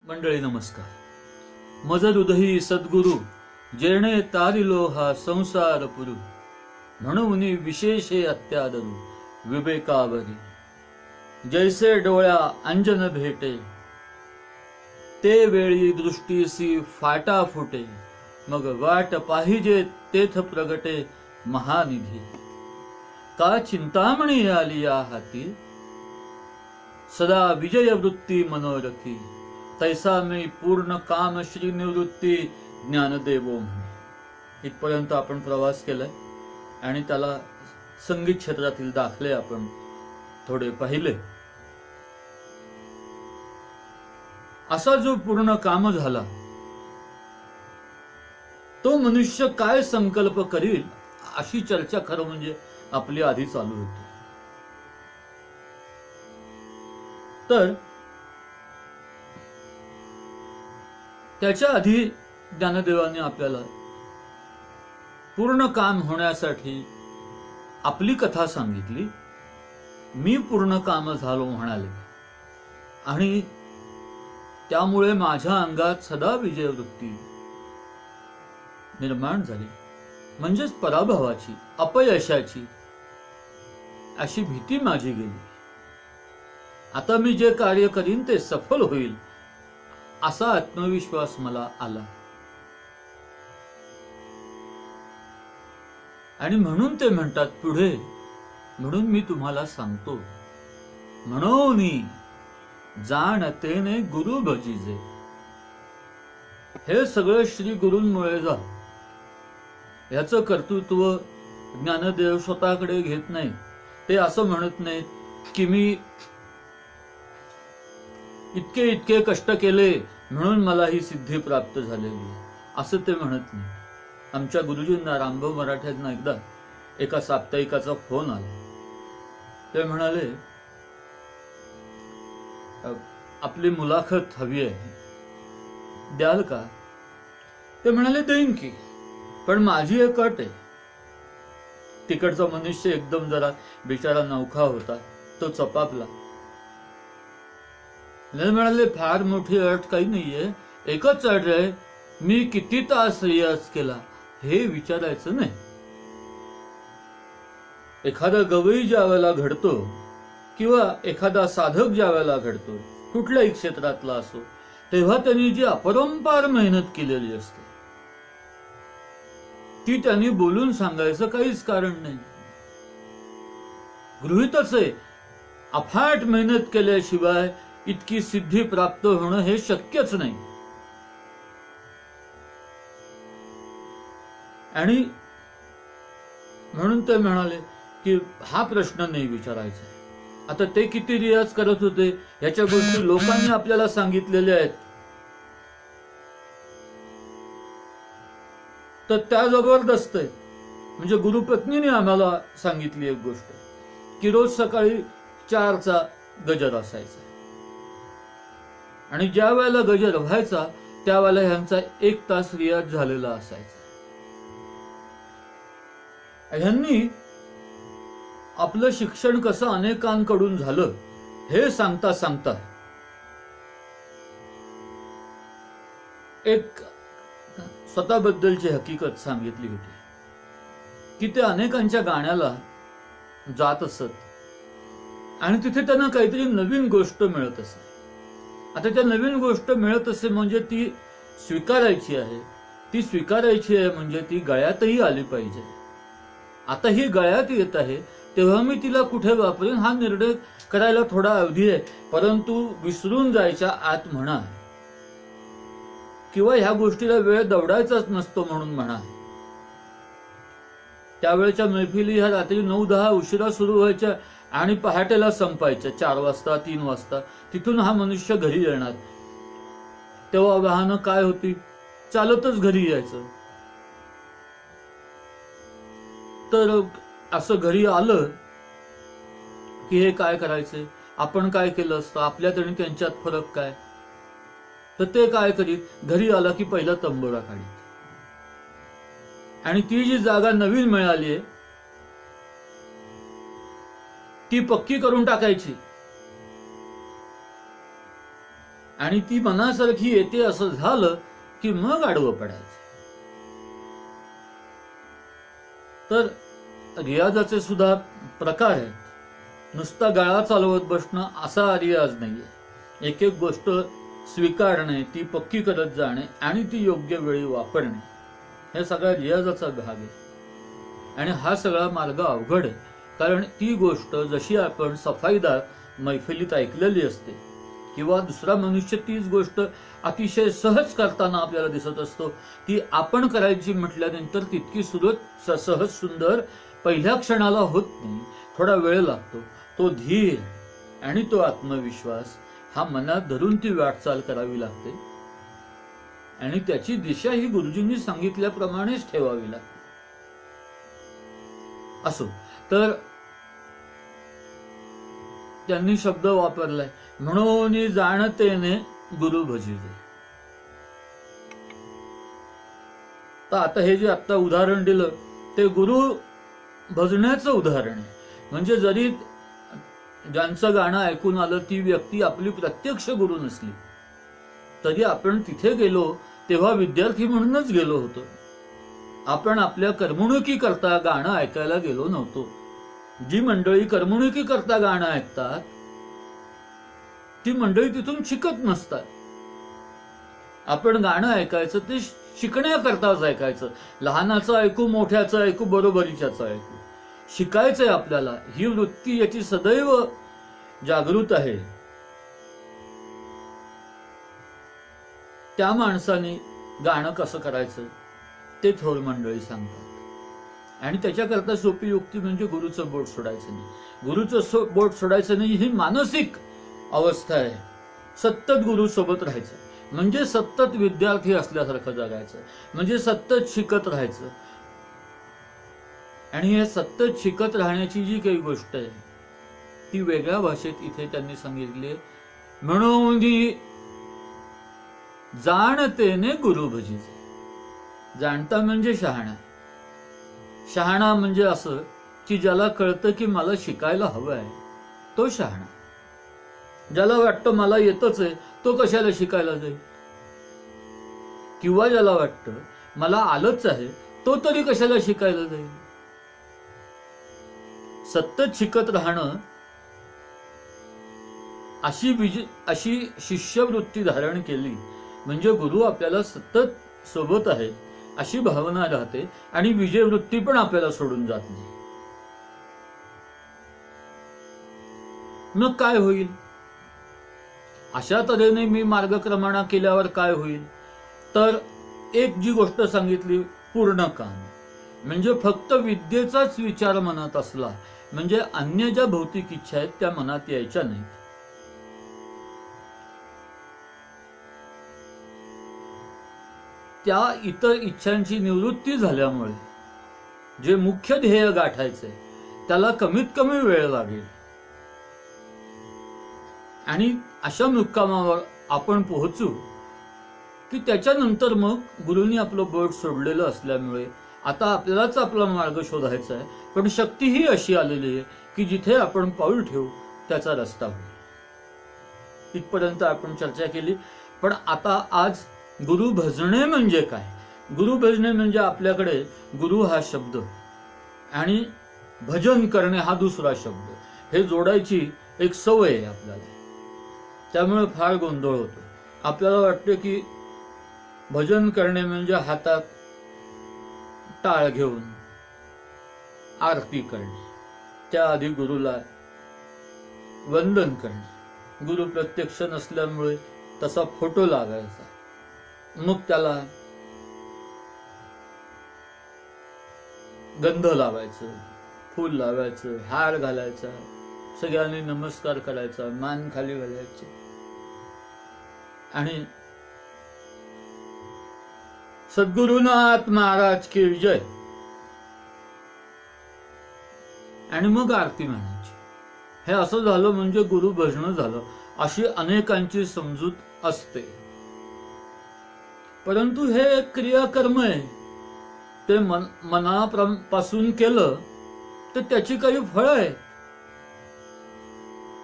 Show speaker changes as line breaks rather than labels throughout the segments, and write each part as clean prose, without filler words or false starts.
मंडळी नमस्कार. मज हृदयी सद्गुरु जेणे तारिलो हा संसार पुरु, म्हणून विशेषे अत्यादरू विवेकावरी. जैसे डोळ्या अंजन भेटे, ते वेळी दृष्टीसी फाटा फुटे. मग वाट पाहिजे तेथ प्रगटे महानिधी. का चिंतामणी आली या हाती, सदा विजय वृत्ती मनोरथी. तैसा मी पूर्ण काम श्री निवृत्ती ज्ञानदेवो म्हणे. इथपर्यंत आपण प्रवास केलाय आणि त्याला संगीत क्षेत्रातील दाखले आपण थोडे पाहिले. असा जो पूर्ण काम झाला, तो मनुष्य काय संकल्प करील अशी चर्चा खरं म्हणजे आपली आधी चालू होती. तर त्याच्या आधी ज्ञानदेवाने आपल्याला पूर्ण काम होण्यासाठी आपली कथा सांगितली. मी पूर्ण काम झालो म्हणाले आणि त्यामुळे माझ्या अंगात सदा विजय वृत्ती निर्माण झाली. म्हणजेच पराभवाची, अपयशाची अशी भीती माझी गेली. आता मी जे कार्य करीन ते सफल होईल असा आत्मविश्वास मला आला. आणि म्हणून ते म्हणतात पुढे, म्हणून मी तुम्हाला सांगतो, म्हणून जाणतेने गुरु भजिजे. हे सगळं श्री गुरूंमुळे झालं. याचं कर्तृत्व ज्ञानदेव स्वतःकडे घेत नाही. ते असं म्हणत नाहीत की मी इतके इतके कष्ट केले म्हणून मला ही सिद्धी प्राप्त झालेली, असं ते म्हणत नाही. आमच्या गुरुजींना रामभाऊ मराठ्यांना एकदा एका साप्ताहिकाचा फोन आला. ते म्हणाले, आपली मुलाखत हवी आहे, द्याल का? ते म्हणाले, देईन की, पण माझी एक अट आहे. तिकडचा मनुष्य एकदम जरा बिचारा नवखा होता, तो चपापला. म्हणाले, फार मोठी अट काही नाहीये, एकच अट आहे, मी किती तास रियाज केला हे विचारायचं नाही. एखादा गवई ज्या वेळेला घडतो किंवा एखादा साधक ज्या वेळेला घडतो, कुठल्याही क्षेत्रातला असो, तेव्हा त्यांनी जी अपरंपार मेहनत केलेली असते ती त्यांनी बोलून सांगायचं काहीच कारण नाही. गृहीतच आहे, अफाट मेहनत केल्याशिवाय इतकी सिद्धी प्राप्त होणं हे शक्यच नाही. आणि म्हणून ते म्हणाले की हा प्रश्न नाही विचारायचा. आता ते किती रियाज करत होते ह्याच्या गोष्टी लोकांनी आपल्याला सांगितलेल्या आहेत. तर त्या जबरदस्त आहेत. म्हणजे गुरुपत्नीने आम्हाला सांगितली एक गोष्ट की रोज सकाळी 4चा गजर असायचा आणि ज्या वेळेला गजर व्हायचा त्यावेळेला ह्यांचा 1 तास रियाज झालेला असायचा. ह्यांनी आपलं शिक्षण कसं अनेकांकडून झालं हे सांगता सांगता एक स्वतःबद्दलची हकीकत सांगितली होती की ते अनेकांच्या गाण्याला जात असत आणि तिथे त्यांना काहीतरी नवीन गोष्ट मिळत असे. आता त्या नवीन गोष्ट मिळत असे म्हणजे ती स्वीकारायची आहे. ती स्वीकारायची आहे म्हणजे ती गळ्यातही आली पाहिजे. आता ही गळ्यात येत आहे तेव्हा मी तिला कुठे वापरेन हा निर्णय करायला थोडा अवधी आहे, परंतु विसरून जायच्या आत म्हणा किंवा ह्या गोष्टीला वेळ दवडायचाच नसतो म्हणून म्हणा. त्यावेळेच्या मैफिली ह्या रात्री 9-10 उशिरा सुरू व्हायच्या आणि पहाटेला संपायच्या 4 वाजता 3 वाजता. तिथून हा मनुष्य घरी येणार. तेव्हा वाहनं काय होती, चालतच घरी यायचं. तर असं घरी आलं की हे काय करायचे, आपण काय केलं असतं, आपल्यात आणि त्यांच्यात फरक काय. तर ते काय करीत, घरी आला की पहिला तंबोरा काढीत आणि ती जी जागा नवीन मिळाली आहे ती पक्की करून टाकायची. आणि ती मनासारखी येते असं झालं की मग आडवं पडायचं. तर रियाजाचे सुद्धा प्रकार आहेत. नुसता गळा चालवत बसणं असा रियाज नाहीये. एक एक गोष्ट स्वीकारणे, ती पक्की करत जाणे आणि ती योग्य वेळी वापरणे, हे सगळा रियाजाचा भाग आहे. आणि हा सगळा मार्ग अवघड आहे, कारण ती गोष्ट जशी आपण सफाईदार मैफिलीत ऐकलेली असते किंवा दुसरा मनुष्य तीच गोष्ट अतिशय सहज करताना आपल्याला दिसत असतो, ती आपण करायची म्हटल्यानंतर तितकी सहज सुंदर पहिल्या क्षणाला होत नाही. थोडा वेळ लागतो. तो धीर आणि तो आत्मविश्वास हा मनात धरून ती वाटचाल करावी लागते आणि त्याची दिशा ही गुरुजींनी सांगितल्याप्रमाणेच ठेवावी लागते. असो, तर त्यांनी शब्द वापरलाय, म्हणून जाणतेने गुरु भजिजे. तर आता हे जे आता उदाहरण दिलं ते गुरु भजण्याचं उदाहरण आहे. म्हणजे जरी ज्यांचं गाणं ऐकून आलं ती व्यक्ती आपली प्रत्यक्ष गुरु नसली तरी आपण तिथे गेलो तेव्हा विद्यार्थी म्हणूनच गेलो होतो. आपण आपल्या करमणुकी करता गाणं ऐकायला गेलो नव्हतो. जी मंडळी करमणुकी करता गाणं ऐकतात ती मंडळी तिथून शिकत नसतात. आपण गाणं ऐकायचं ते शिकण्याकरताच ऐकायचं. लहानाचं ऐकू, मोठ्याचं ऐकू, बरोबरीच्याचं ऐकू. शिकायचंय आपल्याला. ही वृत्ती याची सदैव जागृत आहे. त्या माणसाने गाणं कसं करायचं ते थोर मंडळी सांगतात. आणि त्याच्याकरता सोपी युक्ती म्हणजे गुरुचं बोट सोडायचं नाही. गुरुचं बोट सोडायचं नाही ही मानसिक अवस्था आहे. सतत गुरु सोबत राहायचं म्हणजे सतत विद्यार्थी असल्यासारखं जगायचं, म्हणजे सतत शिकत राहायचं. आणि हे सतत शिकत राहण्याची जी काही गोष्ट आहे ती वेगळ्या भाषेत इथे त्यांनी सांगितली. म्हणून जाणतेने गुरु भजिजे. जाणता म्हणजे शहाणा. शहाणा म्हणजे असं की ज्याला कळतं की मला शिकायला हवं आहे तो शहाणा. ज्याला वाटतं मला येतच आहे तो कशाला शिकायला जाईल. किंवा ज्याला वाटतं मला आलंच आहे तो तरी कशाला शिकायला जाईल. सतत शिकत राहणं अशी शिष्यवृत्ती धारण केली म्हणजे गुरु आपल्याला सतत सोबत आहे अशी भावना राहते आणि विजयवृत्ती पण आपल्याला सोडून जात नाही. मग काय होईल? अशा तऱ्हेने मी मार्गक्रमणा केल्यावर काय होईल? तर एक जी गोष्ट सांगितली, पूर्ण काम. म्हणजे फक्त विद्येचाच विचार मनात असला म्हणजे अन्य ज्या भौतिक इच्छा आहेत त्या मनात यायच्या नाहीत. त्या इतर इच्छांची निवृत्ती झाल्यामुळे जे मुख्य ध्येय गाठायचंय त्याला कमीत कमी वेळ लागेल. आणि अशा मुक्कामावर आपण पोहोचू की त्याच्यानंतर मग गुरुंनी आपलं बोट सोडलेलं असल्यामुळे आता आपल्यालाच आपला मार्ग शोधायचा आहे. पण शक्ती ही अशी आलेली आहे की जिथे आपण पाऊल ठेवू त्याचा रस्ता होईल. इथपर्यंत आपण चर्चा केली. पण आता आज गुरु भजणे म्हणजे काय? गुरु भजणे म्हणजे आपल्याकडे गुरु हा शब्द आणि भजन करणे हा दुसरा शब्द, हे जोडायची एक सवय आहे आपल्याला. त्यामुळे फार गोंधळ होतो. आपल्याला वाटते की भजन करणे म्हणजे हातात टाळ घेऊन आरती करणे, त्याआधी गुरुला वंदन करणे. गुरु प्रत्यक्ष नसल्यामुळे तसा फोटो लागायचा, मग त्याला गंध लावायचं, फूल लावायचं, हार घालायचा, सगळ्यांनी नमस्कार करायचा, मान खाली घालायचे आणि सद्गुरुनाथ महाराज की विजय आणि मग आरती म्हणायची. हे असं झालं म्हणजे गुरु भजन झालं अशी अनेकांची समजूत असते. परंतु हे एक क्रियाकर्म आहे. ते मनापासून केलं तर त्याची काही फळं आहेत.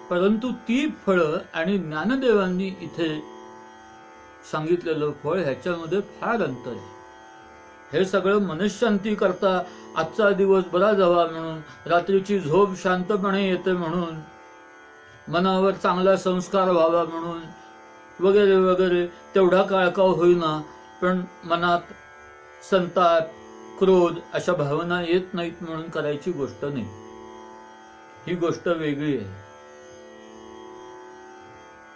परंतु ती फळं आणि ज्ञानदेवांनी इथे सांगितलेलं फळ ह्याच्यामध्ये फार अंतर आहे. हे सगळं मनशांती करता आजचा दिवस बरा जावा म्हणून, रात्रीची झोप शांतपणे येते म्हणून, मनावर चांगला संस्कार व्हावा म्हणून वगैरे वगैरे, तेवढा काळ का होईना पण मनात संताप क्रोध अशा भावना येत नाहीत म्हणून करायची गोष्ट नाही. ही गोष्ट वेगळी आहे.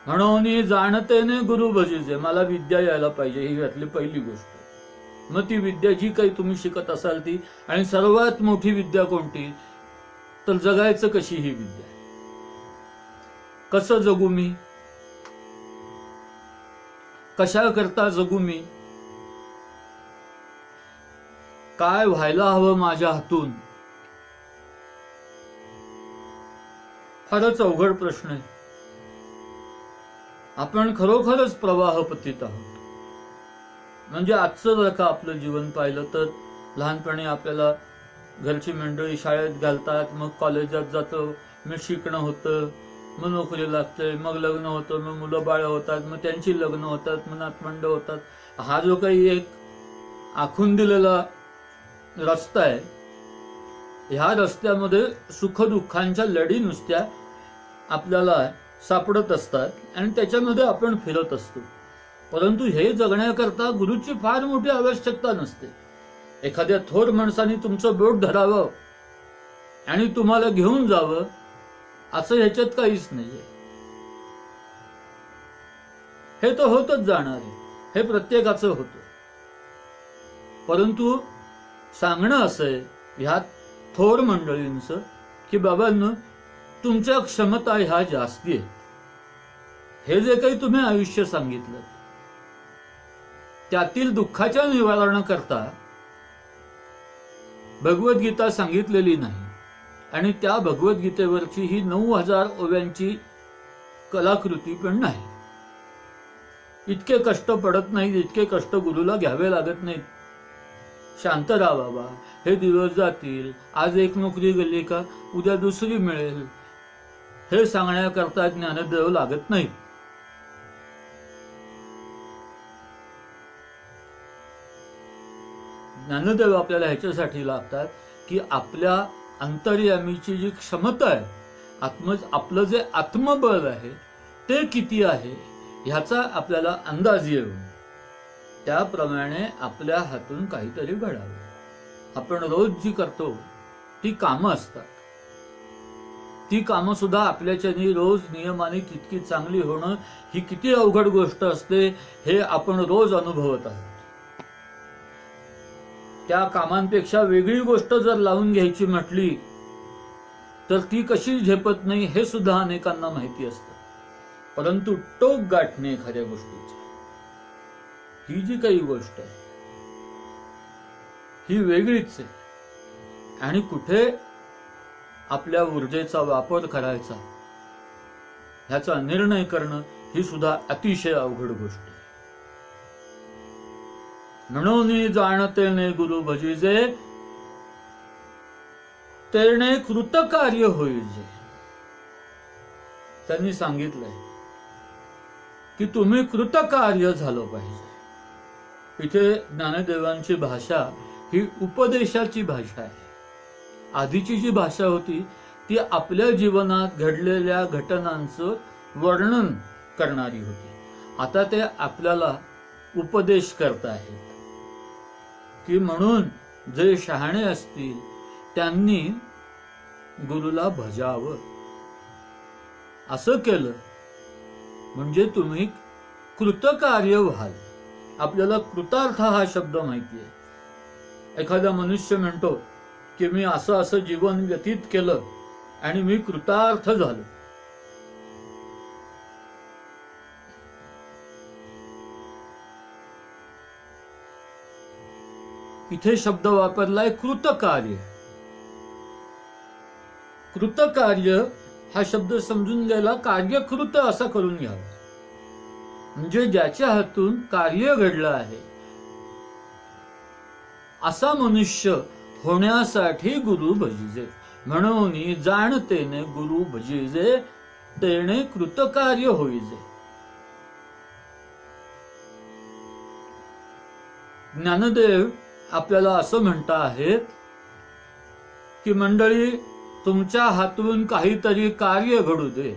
म्हणून जाणतेने गुरु भजीचे, मला विद्या यायला पाहिजे, ही यातली पहिली गोष्ट. मग ती विद्या जी काही तुम्ही शिकत असाल ती, आणि सर्वात मोठी विद्या कोणती, तर जगायचं कशी ही विद्या. कसं जगू मी, कशा करता जगू मी, काय व्हायला हवं माझ्या हातून, फारच अवघड प्रश्न आहे. आपण खरोखरच प्रवाहपतीत आहोत. म्हणजे आजचं जर का आपलं जीवन पाहिलं तर लहानपणी आपल्याला घरची मंडळी शाळेत घालतात, मग कॉलेजात जातो, मग शिकणं होतं, मग नोकरी लागते, मग लग्न होतं, मग मुलं बाळ होतात, मग त्यांची लग्न होतात, मग नातवंड होतात. हा जो काही एक आखून दिलेला रस्ता आहे, ह्या रस्त्यामध्ये सुखदुःखांच्या लढी नुसत्या आपल्याला सापडत असतात आणि त्याच्यामध्ये आपण फिरत असतो. परंतु हे जगण्याकरता गुरुची फार मोठी आवश्यकता नसते. एखाद्या थोर माणसाने तुमचं बोट धरावं आणि तुम्हाला घेऊन जावं असं ह्याच्यात काहीच नाहीये. हे तर होतच जाणार आहे, हे प्रत्येकाचं होतं. परंतु सांगणं असं आहे ह्या थोर मंडळींचं की बाबांनो, तुमच्या क्षमता ह्या जास्ती आहेत. हे जे काही तुम्ही आयुष्य सांगितलं त्यातील दुःखाच्या निवारणाकरता भगवद्गीता सांगितलेली नाही, आणि त्या भगवद्गीतेवरची ही 9000 ओव्यांची कलाकृती पण नाही. इतके कष्ट पडत नाहीत, इतके कष्ट गुरुला घ्यावे लागत नाहीत. शांत राहा बाबा, हे दिवस जातील, आज एक नोकरी गेली का उद्या दुसरी मिळेल, हे सांगण्याकरता ज्ञानदेव लागत नाहीत. ज्ञानदेव आपल्याला ह्याच्यासाठी लागतात की आपल्या अंतर्यामीची जी क्षमता आहे, आपलं जे आत्मबळ आहे ते किती आहे ह्याचा आपल्याला अंदाज येऊन त्याप्रमाणे आपल्या हातून काहीतरी घडावं. आपण रोज जी करतो ती कामं असतात, ती कामं सुद्धा आपल्याच्यानी रोज नियमाने तितकी चांगली होणं ही किती अवघड गोष्ट असते हे आपण रोज अनुभवत आहोत. त्या कामांपेक्षा वेगळी गोष्ट जर लावून घ्यायची म्हटली तर ती कशी झेपत नाही हे सुद्धा अनेकांना माहिती असतं. परंतु टोक गाठणे एखाद्या गोष्टीची, ही जी काही गोष्ट आहे ही वेगळीच आहे. आणि कुठे आपल्या ऊर्जेचा वापर करायचा ह्याचा निर्णय करणं ही सुद्धा अतिशय अवघड गोष्ट आहे. म्हणून जाणतेने गुरु भजीजे, तेने कृतकार्य होईजे. त्यांनी सांगितलंय की तुम्ही कृतकार्य झालं पाहिजे. इथे ज्ञानदेवांची भाषा ही उपदेशाची भाषा आहे. आधीची जी भाषा होती ती आपल्या जीवनात घडलेल्या घटनांचं वर्णन करणारी होती. आता ते आपल्याला उपदेश करत आहेत की म्हणून जे शहाणे असतील त्यांनी गुरुला भजावं. असं केलं म्हणजे तुम्ही कृतकार्य व्हाल. आपल्याला कृतार्थ हा शब्द माहिती आहे. एखादा मनुष्य म्हणतो की मी असं असं जीवन व्यतीत केलं आणि मी कृतार्थ झालो. इथे शब्द वापरलाय कृतकार्य. कृतकार्य हा शब्द समजून घ्यायला कार्यकृत असा करून घ्यावा. म्हणजे ज्याच्या हातून कार्य घडलं आहे असा मनुष्य होण्यासाठी गुरु भजिजे. म्हणून जाणतेने गुरु भजिजे, तेने कृतकार्य होईजे. ज्ञानदेव आपल्याला असं म्हणता आहेत की मंडळी, तुमच्या हातून काहीतरी कार्य घडू दे.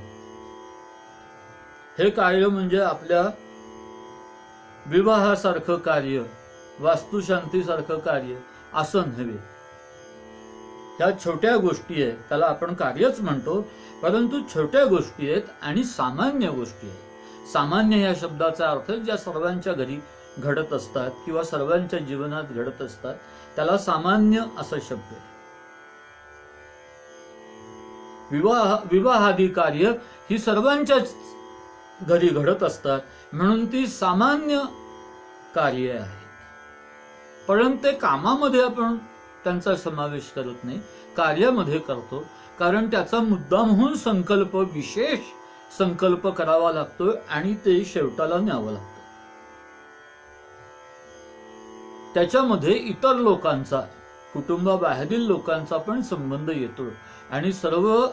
हे कार्य म्हणजे आपल्या विवाहासारखं कार्य, वास्तुशांतीसारखं कार्य असं नव्हे. ह्या छोट्या गोष्टी आहेत, त्याला आपण कार्यच म्हणतो, परंतु छोट्या गोष्टी आहेत आणि सामान्य गोष्टी आहेत. सामान्य या शब्दाचा अर्थ ज्या सर्वांच्या घरी घडत असतात किंवा सर्वांच्या जीवनात घडत असतात त्याला सामान्य असं शब्द आहे. विवाहादी कार्य ही सर्वांच्याच घरी घडत असतात म्हणून ती सामान्य कार्य आहे. परंतु ते कामामध्ये आपण त्यांचा समावेश करत नाही, कार्यामध्ये करतो, कारण त्याचा मुद्दामहून संकल्प, विशेष संकल्प करावा लागतो आणि ते शेवटाला न्यावं लागतं. त्याच्यामध्ये इतर लोकांचा, कुटुंबाबाहेरील लोकांचा पण संबंध येतो आणि सर्व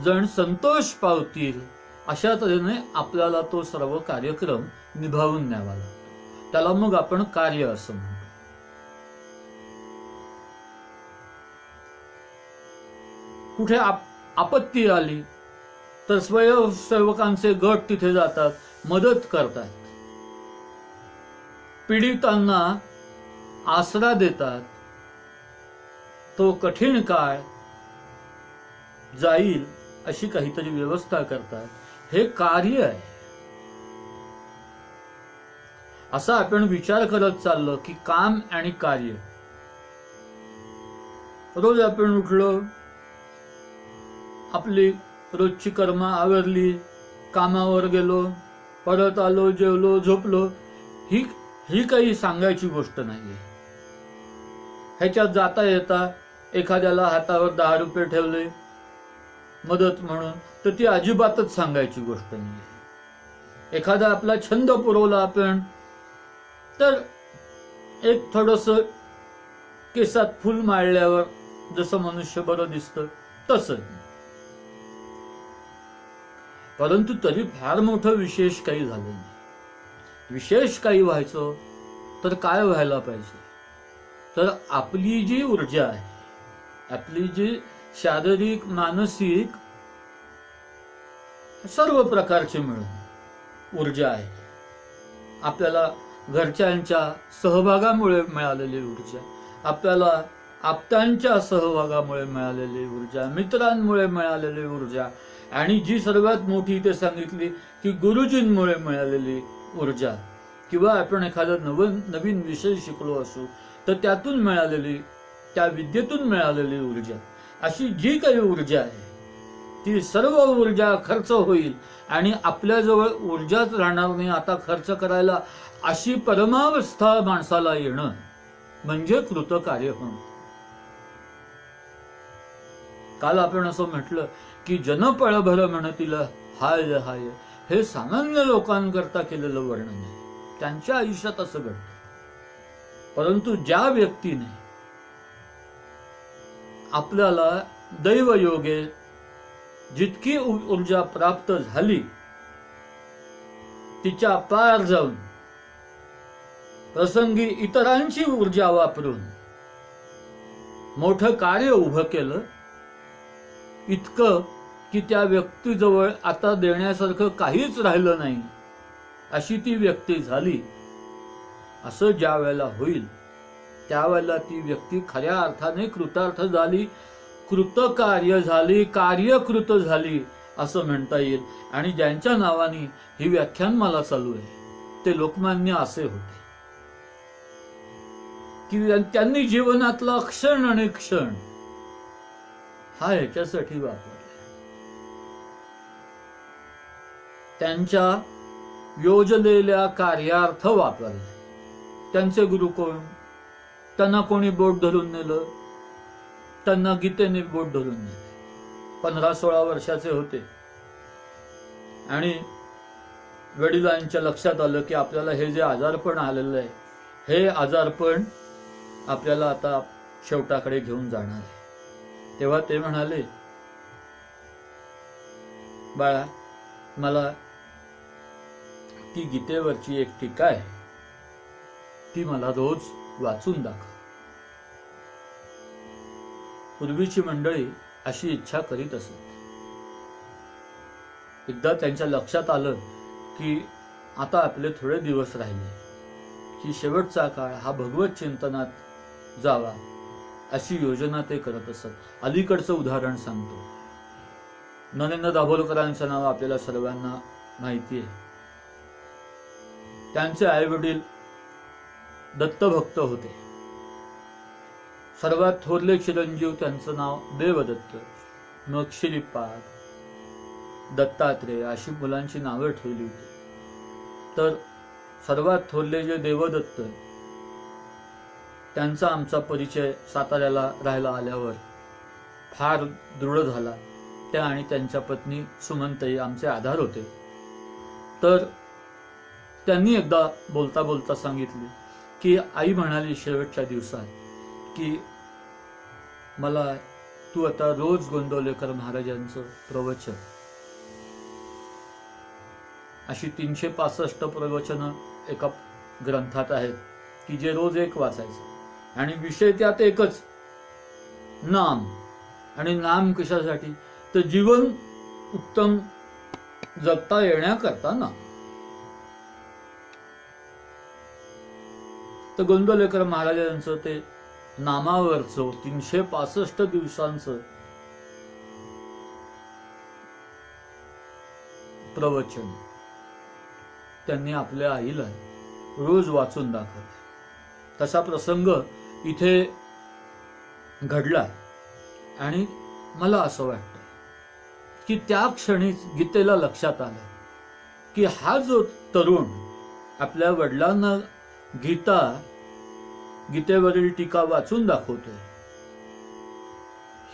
जण संतोष पावतील अशा तऱ्हेने आपल्याला तो सर्व कार्यक्रम निभावून न्यावा लागतो. त्याला मग आपण कार्य असं म्हणतो. कुठे आपत्ती आली तर स्वयंसेवकांचे गट तिथे जातात, मदत करतात, पीडितांना आसरा देतात. तो कठीण काळ जाईल अशी काहीतरी व्यवस्था करतात. हे कार्य आहे. असा आपण विचार करत चाललो की काम आणि कार्य. रोज आपण उठलो, आपली रोजची कर्म आवरली, कामावर गेलो, परत आलो, जेवलो, झोपलो, ही काही सांगायची गोष्ट नाहीये. ह्याच्यात जाता येता एखाद्याला हातावर 10 रुपये ठेवले मदत म्हणून, तर ती अजिबातच सांगायची गोष्ट नाहीये. एखादा आपला छंद पुरवला आपण, तर एक थोडस केसात फुल माळल्यावर जसं मनुष्य बरं दिसतं तसं. परंतु तरी फार मोठं विशेष काही झालं नाही. विशेष काही व्हायचं तर काय व्हायला पाहिजे, तर आपली जी ऊर्जा आहे, आपली जी शारीरिक, मानसिक सर्व प्रकारची मिळून ऊर्जा आहे, आपल्याला घरच्यांच्या सहभागामुळे मिळालेली ऊर्जा, आपल्याला आप्तांच्या सहभागामुळे मिळालेली ऊर्जा, मित्रांमुळे मिळालेली ऊर्जा, आणि जी सर्वात मोठी इथे सांगितली की गुरुजींमुळे मिळालेली ऊर्जा, किंवा आपण एखादा नवीन विषय शिकलो असू तर त्यातून मिळालेली, त्या विद्येतून मिळालेली ऊर्जा, अशी जी काही ऊर्जा आहे ती सर्व ऊर्जा खर्च होईल आणि आपल्याजवळ ऊर्जाच राहणार नाही आता खर्च करायला, अशी परमावस्था माणसाला येणं म्हणजे कृतकार्य होणं. काल आपण असं म्हटलं की जनपळभर म्हणतील हाय हाय, हे सामान्य लोकांकरता केलेलं वर्णन आहे. त्यांच्या आयुष्यात असं घडतं. परंतु ज्या व्यक्तीने आपल्याला दैवयोगे जितकी ऊर्जा प्राप्त झाली तिच्या पार जाऊन प्रसंगी इतरांची ऊर्जा वापरून मोठं कार्य उभं केलं, इतकं की त्या व्यक्तीजवळ आता देण्यासारखं काहीच राहिलं नाही अशी ती व्यक्ती झाली. असं ज्या वेळेला होईल त्यावेळेला ती व्यक्ती खऱ्या अर्थाने कृतार्थ झाली, कृतकार्य झाली, कार्यकृत झाली असं म्हणता येईल. आणि ज्यांच्या नावाने ही व्याख्यानमाला चालू आहे ते लोकमान्य असे होते की त्यांनी जीवनातला क्षण आणि क्षण हा ह्याच्यासाठी वापरला. त्यांच्या योजलेल्या कार्यार्थ वापरले. त्यांचे गुरु कोण? त्यांना कोणी बोट धरून नेलं? त्यांना गीतेने बोट धरून नेले. 15-16 वर्षाचे होते आणि वडिलांच्या लक्षात आलं की आपल्याला हे जे आजारपण आलेलं आहे, हे आजारपण आपल्याला आता शेवटाकडे घेऊन जाणार आहे. तेव्हा ते म्हणाले, बाळा, मला ती गीतेवरची एक टीका आहे ती मला रोज वाचून दाखव. पूर्वीची मंडळी अशी इच्छा करीत असत. एकदा त्यांच्या लक्षात आलं की आता आपले थोडे दिवस राहिले, की शेवटचा काळ हा भगवत चिंतनात जावा अशी योजना ते करत असत. अलीकडचं उदाहरण सांगतो. नरेंद्र दाभोलकरांचं नाव आपल्याला सर्वांना माहिती आहे. त्यांचे आई वडील दत्तभक्त होते. सर्वात थोरले चिरंजीव त्यांचं नाव देवदत्त, मग श्रीपाद, दत्तात्रेय अशी मुलांची नावं ठेवली होती. तर सर्वात थोरले जे देवदत्त, त्यांचा आमचा परिचय साताऱ्याला राहायला आल्यावर फार दृढ झाला. त्या आणि त्यांच्या पत्नी सुमनताई आमचे आधार होते. तर त्यांनी एकदा बोलता बोलता सांगितले की आई म्हणाली शेवटच्या दिवसात की मला तू आता रोज गोंदवलेकर महाराजांचं प्रवचन, अशी 365 प्रवचनं एका ग्रंथात आहेत की जे रोज एक वाचायचं आणि विषय त्यात एकच, नाम. आणि नाम कशासाठी? तर जीवन उत्तम जगता येण्याकरता नाम. तर गोंदवलेकर महाराजांचं ते नामावरचं 365 दिवसांचं प्रवचन त्यांनी आपल्या आईला रोज वाचून दाखवलं. तसा प्रसंग इथे घडला आणि मला असं वाटतं की त्या क्षणीच गीतेला लक्षात आलं की हा जो तरुण आपल्या वडिलांना गीतेवरील टीका वाचून दाखवतोय,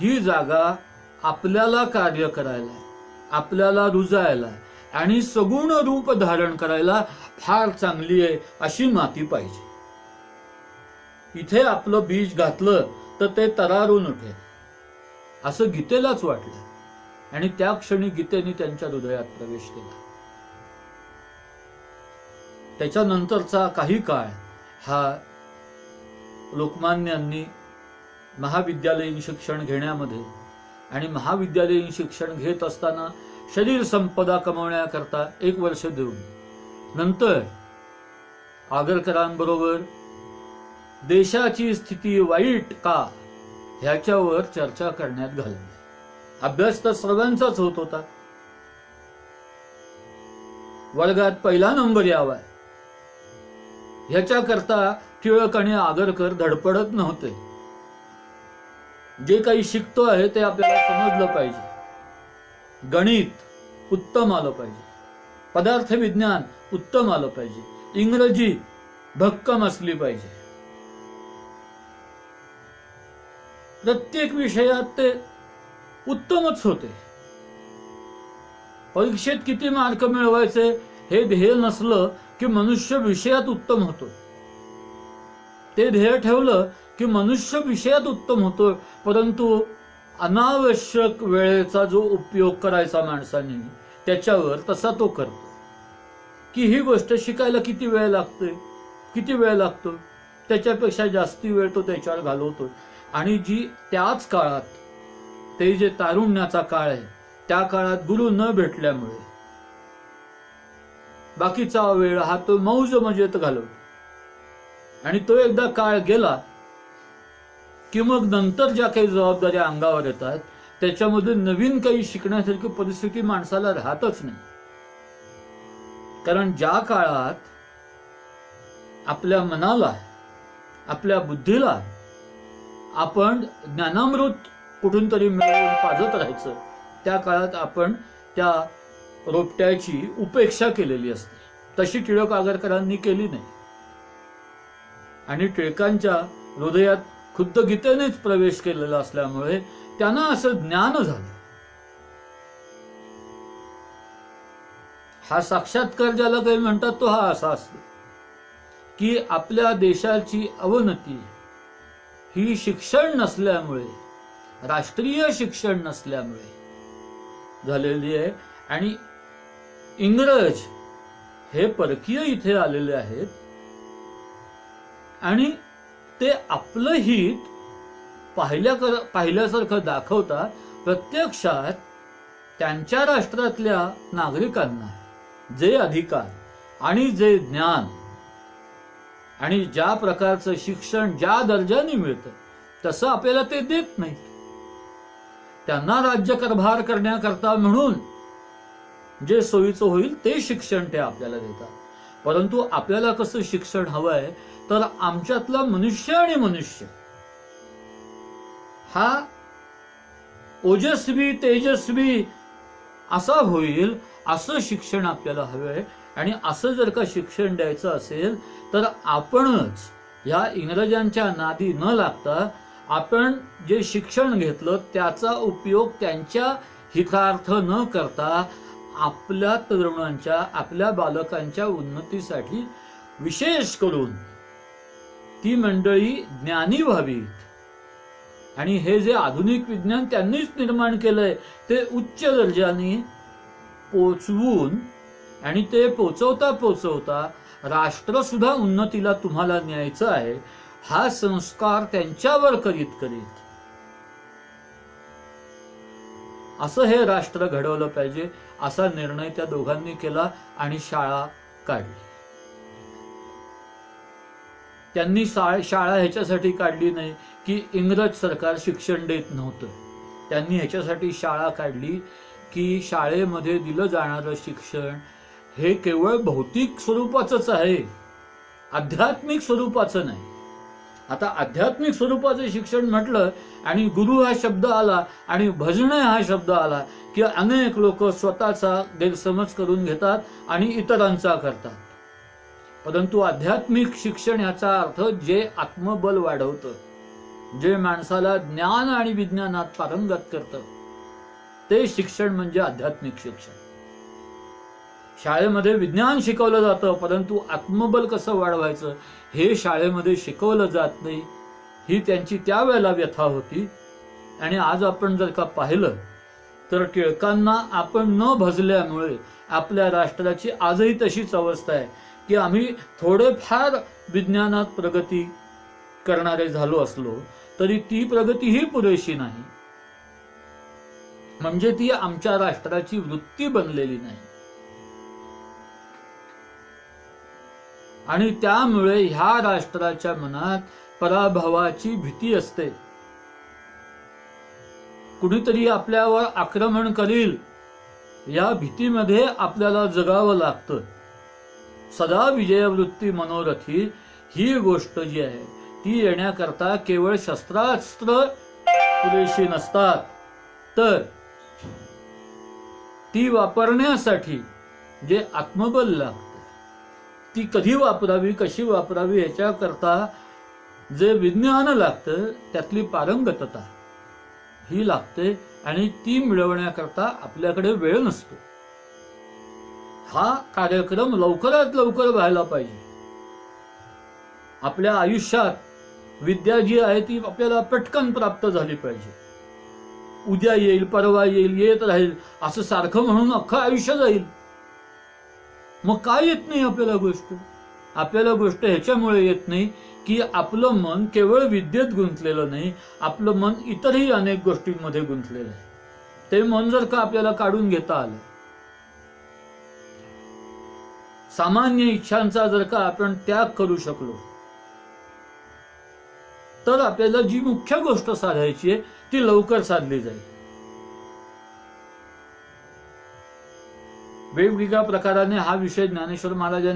ही जागा आपल्याला कार्य करायला, आपल्याला रुजायला आणि सगुण रूप धारण करायला फार चांगली आहे अशी माती पाहिजे. इथे आपलं बीज घातलं तर ते तरारून उठेल असं गीतेलाच वाटलं आणि त्या क्षणी गीतेने त्यांच्या हृदयात प्रवेश केला. त्याच्यानंतरचा काही काळ हा लोकमान्यांनी महाविद्यालयीन शिक्षण घेण्यामध्ये आणि महाविद्यालयीन शिक्षण घेत असताना शरीर संपदा कमवण्याकरता 1 वर्ष देऊन नंतर आगरकरांबरोबर देशाची स्थिती वाईट का ह्याच्यावर चर्चा करण्यात घालवली. अभ्यास तर सर्वांचाच होत होता. वर्गात पहिला नंबर यावा ह्याच्याकरता टिळक आणि आगरकर धडपडत नव्हते. जे काही शिकतो आहे ते आपल्याला समजलं पाहिजे. गणित उत्तम आलं पाहिजे, पदार्थ विज्ञान उत्तम आलं पाहिजे, इंग्रजी भक्कम असली पाहिजे. प्रत्येक विषयात ते उत्तमच होते. परीक्षेत किती मार्क मिळवायचे हे ध्येय नसलं की मनुष्य विषयात उत्तम होतो. ते ध्येय ठेवलं की मनुष्य विषयात उत्तम होतो. परंतु अनावश्यक वेळेचा जो उपयोग करायचा माणसाने त्याच्यावर तसा तो करतो. की ही गोष्ट शिकायला किती वेळ लागतो, त्याच्यापेक्षा जास्ती वेळ तो त्याच्यावर घालवतो. आणि जी त्याच काळात ते जे तारुण्याचा काळ आहे त्या काळात गुरु न भेटल्यामुळे बाकीचा वेळ हा तो मौज मजेत घालवतो. आणि तो एकदा काळ गेला की मग नंतर ज्या काही जबाबदाऱ्या अंगावर येतात त्याच्यामध्ये नवीन काही शिकण्यासारखी परिस्थिती माणसाला राहतच नाही. कारण ज्या काळात आपल्या मनाला, आपल्या बुद्धीला आपण ज्ञानामृत कुठून तरी मिळवून पाजत राहायचं, त्या काळात आपण त्या रोपट्याची उपेक्षा केलेली असते. तशी टिळक आगरकरांनी केली नाही. आणि टिळकांच्या हृदयात खुद्द गीतेनेच प्रवेश केलेला असल्यामुळे त्यांना असं ज्ञान झालं. हा साक्षात्कार ज्याला काही म्हणतात तो हा असा असतो की आपल्या देशाची अवनती ही शिक्षण नसल्यामुळे, राष्ट्रीय शिक्षण नसल्यामुळे झालेली आहे. आणि इंग्रज हे परकीय इथे आलेले आहेत आणि ते आपलं हित पाहिल्यासारखं दाखवता प्रत्यक्षात त्यांच्या राष्ट्रातल्या नागरिकांना जे अधिकार आणि जे ज्ञान आणि ज्या प्रकारचं शिक्षण ज्या दर्जाने मिळतं तसं आपल्याला ते देत नाहीत. त्यांना राज्यकारभार करण्याकरता म्हणून जे सोयीचं होईल ते शिक्षण ते आपल्याला देतात. परंतु आपल्याला कसं शिक्षण हवंय तर आमच्यातला मनुष्य आणि मनुष्य हा ओजस्वी तेजस्वी असा होईल असं शिक्षण आपल्याला हवंय. आणि असं जर का शिक्षण द्यायचं असेल तर आपणच या इंग्रजांच्या नादी न लागता आपण जे शिक्षण घेतलं त्याचा उपयोग त्यांच्या हितार्थ न करता आपल्या तरुणांच्या आपल्या बालकांच्या उन्नतीसाठी विशेष करून ती मंडळी ज्ञानी व्हावीत. आणि हे जे आधुनिक विज्ञान त्यांनीच निर्माण केलंय ते उच्च दर्जाने पोचवून आणि ते पोचवता पोचवता राष्ट्र सुद्धा उन्नतीला तुम्हाला न्यायचं आहे हा संस्कार त्यांच्यावर करीत करीत असं हे राष्ट्र घडवलं पाहिजे असा निर्णय त्या दोघांनी केला आणि शाळा काढली. त्यांनी शाळा ह्याच्यासाठी काढली नाही की इंग्रज सरकार शिक्षण देत नव्हतं. त्यांनी ह्याच्यासाठी शाळा काढली की शाळेमध्ये दिलं जाणारं शिक्षण हे केवळ भौतिक स्वरूपाचंच आहे, आध्यात्मिक स्वरूपाचं नाही. आता आध्यात्मिक स्वरूपाचं शिक्षण म्हटलं आणि गुरु हा शब्द आला आणि भजने हा शब्द आला की अनेक लोक स्वतःचा गैरसमज करून घेतात आणि इतरांचा करतात. परंतु आध्यात्मिक शिक्षण याचा अर्थ जे आत्मबल वाढवतं, जे माणसाला ज्ञान आणि विज्ञानात पारंगत करतं ते शिक्षण म्हणजे आध्यात्मिक शिक्षण. शाळेमध्ये विज्ञान शिकवलं जातं परंतु आत्मबल कसं वाढवायचं हे शाळेमध्ये शिकवलं जात नाही. ही त्यांची त्यावेळेला व्यथा होती. आणि आज आपण जर का पाहिलं तर टिळकांना आपण न भजल्यामुळे आपल्या राष्ट्राची आजही तशीच अवस्था आहे की आम्ही थोडेफार विज्ञानात प्रगती करणारे झालो असलो तरी ती प्रगती ही पुरेशी नाही. म्हणजे ती आमच्या राष्ट्राची वृत्ती बनलेली नाही. आणि त्यामुळे ह्या राष्ट्राच्या मनात पराभवाची भीती असते. कुणीतरी आपल्यावर आक्रमण करील या भीतीमध्ये आपल्याला जगावं लागतं. सदा विजयवृत्ती मनोरथी ही गोष्ट जी आहे ती येण्याकरता केवळ शस्त्रास्त्र पुरेशी नसतात तर ती वापरण्यासाठी जे आत्मबल लागतं ती कधी वापरावी कशी वापरावी ह्याच्याकरता जे विज्ञान लागतं त्यातली पारंगतता ही लागते आणि ती मिळवण्याकरता आपल्याकडे वेळ नसतो. हा कार्यक्रम लवकरात लवकर व्हायला पाहिजे. आपल्या आयुष्यात विद्या जी आहे ती आपल्याला पटकन प्राप्त झाली पाहिजे. उद्या येईल परवा येईल येत राहील असं सारखं म्हणून अख्खं आयुष्य जाईल. मग काय येत नाही आपल्याला गोष्ट? आपल्याला गोष्ट ह्याच्यामुळे येत नाही की आपलं मन केवळ विद्येत गुंतलेलं नाही, आपलं मन इतरही अनेक गोष्टींमध्ये गुंतलेलं आहे. ते मन जर का आपल्याला काढून घेता आलं, सामान्य इच्छांचा जर का आपण त्याग करू शकलो तर आपल्याला जी मुख्य गोष्ट साधायची आहे ती लवकर साधली जाईल. वेगवेगळ्या प्रकाराने हा विषय ज्ञानेश्वर महाराजांनी